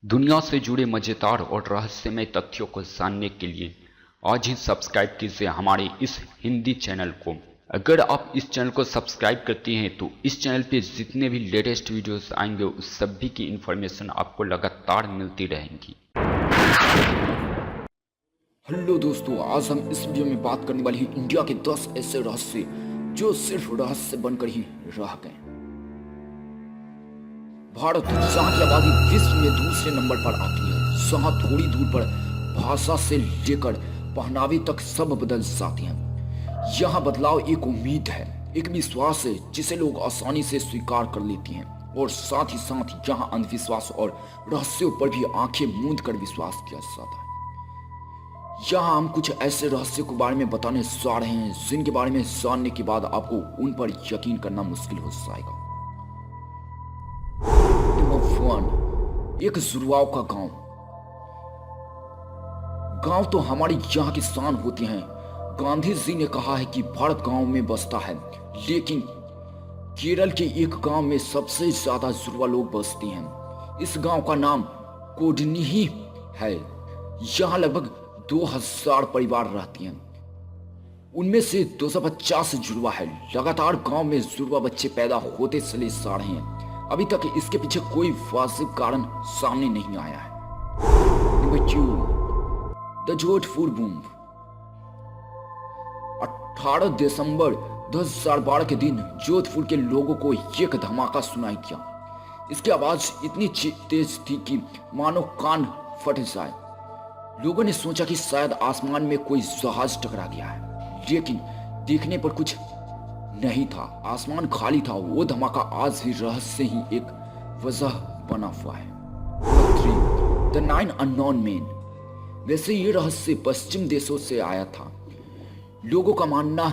दुनिया से जुड़े मजेदार और रहस्यमय तथ्यों को जानने के लिए आज ही सब्सक्राइब कीजिए हमारे इस हिंदी चैनल को। अगर आप इस चैनल को सब्सक्राइब करते हैं तो इस चैनल पे जितने भी लेटेस्ट वीडियोस आएंगे उस सभी की इन्फॉर्मेशन आपको लगातार मिलती रहेंगी। हेलो दोस्तों, आज हम इस वीडियो में बात करने वाले हैं इंडिया के 10 ऐसे रहस्य जो सिर्फ रहस्य बनकर ही रह गए। भारत, जहाँ की आबादी विश्व में दूसरे नंबर पर आती है, जहाँ थोड़ी दूर पर भाषा से लेकर पहनावे तक सब बदल जाते हैं। यहाँ बदलाव एक उम्मीद है, एक विश्वास है जिसे लोग आसानी से स्वीकार कर लेते हैं, और साथ ही साथ यहाँ अंधविश्वास और रहस्यों पर भी आंखें मूंद कर विश्वास किया जाता है। यहाँ हम कुछ ऐसे रहस्यों के बारे में बताने जा रहे हैं जिनके बारे में जानने के बाद आपको उन पर यकीन करना मुश्किल हो जाएगा। नंबर 1, एक जुड़वाव का गांव। गांव तो हमारी यहाँ की शान होती हैं। गांधी जी ने कहा है कि भारत गांव में बसता है, लेकिन केरल के एक गांव में सबसे ज्यादा जुड़वा लोग बसते हैं। इस गांव का नाम कोडनी है। यहाँ लगभग 2000 परिवार रहती हैं। उनमें से 250 जुड़वा है। लगातार गांव में जुड़वा बच्चे पैदा होते चले जा रहे हैं। अभी तक इसके पीछे कोई वाजिब कारण सामने नहीं आया है। Number 2, the Jodhpur boom. 18 दिसंबर 2012 के दिन जोधपुर के लोगों को एक धमाका सुनाई दिया। इसकी आवाज इतनी तेज थी कि मानो कान फट जाए। लोगों ने सोचा कि शायद आसमान में कोई जहाज टकरा गया है, लेकिन देखने पर कुछ नहीं था। आसमान खाली था। वो धमाका आज भी रहस्य ही एक वजह बना हुआ है। Number 3, the 9 unknown man. वैसे ये रहस्य पश्चिम देशों से आया था। लोगों का मानना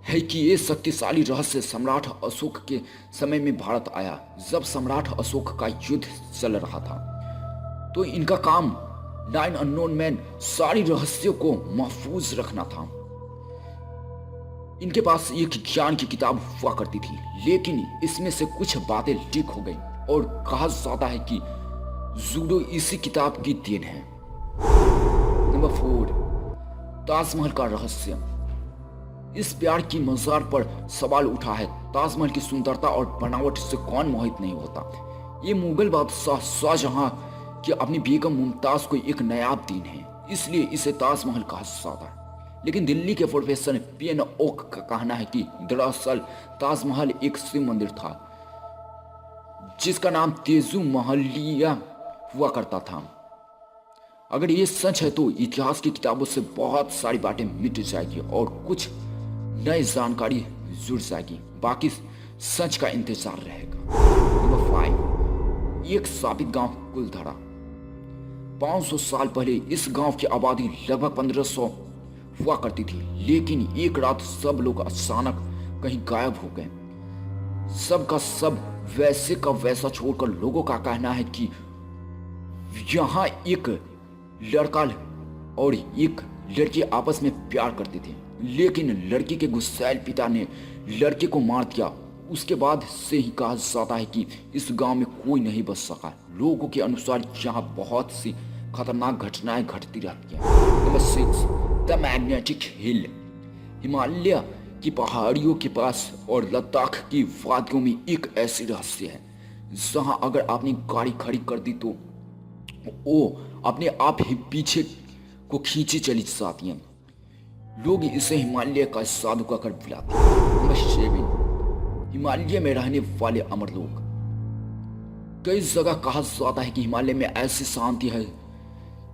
है कि ये शक्तिशाली रहस्य सम्राट अशोक के समय में भारत आया। जब सम्राट अशोक का युद्ध चल रहा था तो इनका काम 9 अननोन मैन सारी रहस्यों को महफूज रखना था। इनके पास एक ज्ञान की किताब हुआ करती थी, लेकिन इसमें से कुछ बातें लीक हो गई और कहा जाता है कि जूडो इसी किताब की देन है। नंबर 4, ताजमहल का रहस्य। इस प्यार की मजार पर सवाल उठा है। ताजमहल की सुंदरता और बनावट से कौन मोहित नहीं होता। ये मुगल बादशाह शाहजहां कि अपनी बेगम मुमताज को एक नायाब दीन है, इसलिए इसे ताजमहल कहा जाता है। लेकिन दिल्ली के प्रोफेसर पीएन ओक का कहना है कि दरअसल ताजमहल एक शिव मंदिर था जिसका नाम तेजू महलिया हुआ करता था। अगर ये सच है तो इतिहास की किताबों से बहुत सारी बातें मिट जाएगी और कुछ नई जानकारी जुड़ जाएगी। बाकी सच का इंतजार रहेगा। नंबर 5, एक साबित गांव कुलधरा। 500 साल पहले इस गांव की आबादी लगभग 1500 हुआ करती थी, लेकिन एक रात सब लोग अचानक कहीं गायब हो गए। सब का सब वैसे का वैसा छोड़कर लोगों का कहना है कि यहाँ एक लड़का और एक लड़की आपस में प्यार करते थे, लेकिन लड़की के गुस्सैल पिता ने लड़के को मार दिया। उसके बाद से ही कहा जाता है कि इस गांव में कोई नहीं बच सका। लोगों के अनुसार यहाँ बहुत सी खतरनाक घटनाएं घटती रहती हैं। Number 6, the magnetic hill. Himalaya की पहाड़ियों के पास और लद्दाख की वादियों में एक ऐसी रहस्य है जहां अगर आपने गाड़ी खड़ी कर दी तो वो अपने आप ही पीछे को खींची चली जाती हैं। लोग इसे हिमालय का जादू कहकर बुलाते हैं। नंबर 7, हिमालय में रहने वाले अमर लोग। कई जगह कहा जाता है कि हिमालय में ऐसी शांति है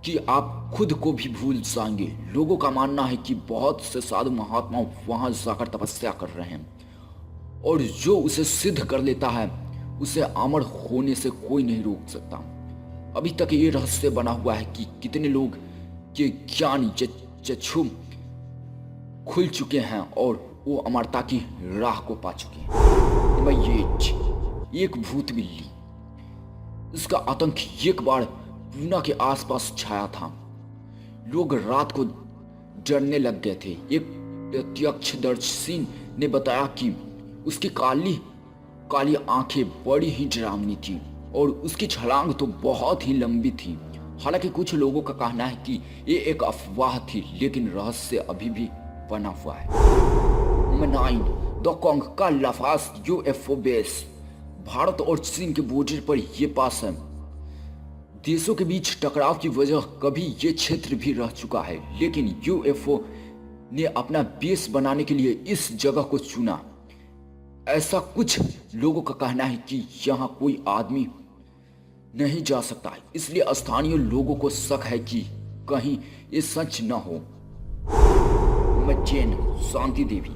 कि आप खुद को भी भूल जाएंगे। लोगों का मानना है कि बहुत से साधु महात्मा वहां जाकर तपस्या कर रहे हैं, और जो उसे सिद्ध कर लेता है उसे अमर होने से कोई नहीं रोक सकता। अभी तक ये रहस्य बना हुआ है कि कितने लोग के ज्ञान चक्षु खुल चुके हैं और वो अमरता की राह को पा चुके हैं। नंबर 8, एक भूत बिल्ली। इसका आतंक एक बार पूना के आसपास छाया था। लोग रात को डरने लग गए थे। एक प्रत्यक्षदर्शी ने बताया कि उसकी काली काली आंखें बड़ी ही डरावनी थी और उसकी छलांग तो बहुत ही लंबी थी। हालांकि कुछ लोगों का कहना है कि ये एक अफवाह थी, लेकिन रहस्य अभी भी बना हुआ है। Number 9, the Kongka la pass UFO base. Bharat और चीन के बॉर्डर पर यह पास है। देशों के बीच टकराव की वजह कभी ये क्षेत्र भी रह चुका है, लेकिन यूएफओ ने अपना बेस बनाने के लिए इस जगह को चुना। ऐसा कुछ लोगों का कहना है कि यहाँ कोई आदमी नहीं जा सकता है, इसलिए स्थानीय लोगों को शक है कि कहीं ये सच न हो। नंबर 10, शांति देवी।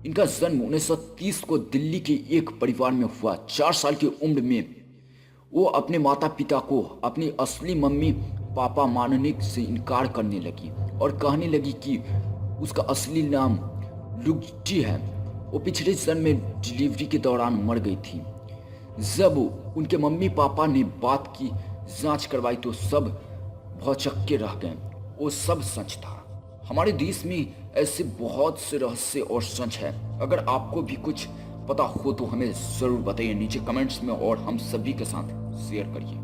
इनका जन्म 1930 को दिल्ली के एक परिवार में हुआ। 4 साल की उम्र में वो अपने माता पिता को अपनी असली मम्मी पापा मानने से इनकार करने लगी और कहने लगी कि उसका असली नाम लुगजी है। वो पिछले जन्म में डिलीवरी के दौरान मर गई थी। जब उनके मम्मी पापा ने बात की जांच करवाई तो सब भौचक्के रह गए। वो सब सच था। हमारे देश में ऐसे बहुत से रहस्य और सच है। अगर आपको भी कुछ पता हो तो हमें ज़रूर बताइए नीचे कमेंट्स में और हम सभी के साथ शेयर करिए।